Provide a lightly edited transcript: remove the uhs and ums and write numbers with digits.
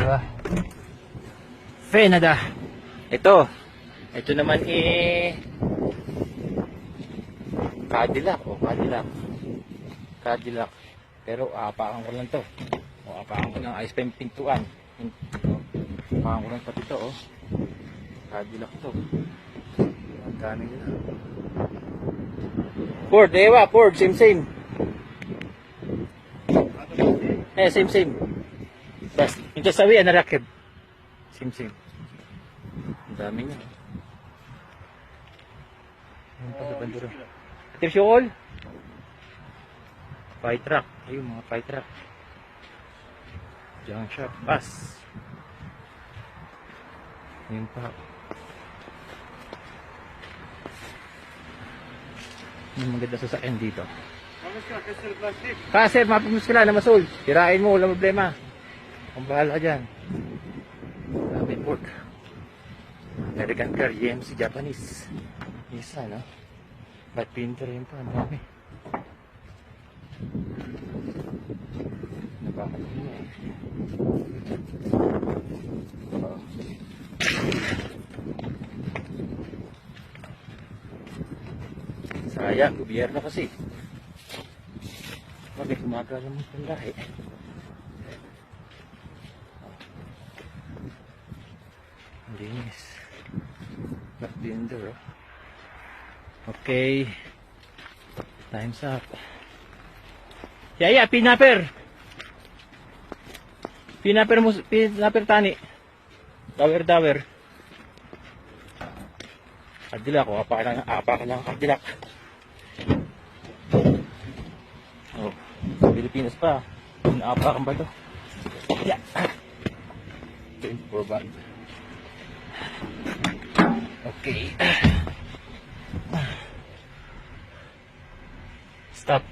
Diba? Fenada. Ito naman Cadillac. Cadillac. Pero aapakan ko lang to. Aapakan ko lang ice cream pintuan. Aapakan ko lang pati to. Cadillac to. Ang dami nila. Ford, Ford, same. Same. Bas, yung sasawi, narakib. Same. Ang dami niya. Ayun pa sa bandura. Atir syukol. Pie truck. Ayun, mga pie truck. Junk shop. Bus. Ayun pa. Yung maganda sasakyan dito. Sir, mapimus ka na masul. Tirain mo, walang problema. Ang bahala ka dyan. Dami pork. American car, GMC, Japanese. Isa, no? Ba't pinter yun pa? Ang dami. Napakagin niya eh. Sayang, gobyerno kasi. Bakit gumagala mo ng lahi? Ang linis. Back blender, oh. Okay. Time's up. Yaya, pinaper tani. Tower. Cadillac, apakan lang Cadillac. Oh, Pilipinas pa. Naapakan ba ito? Yeah. 24 bag. Okay. Stop.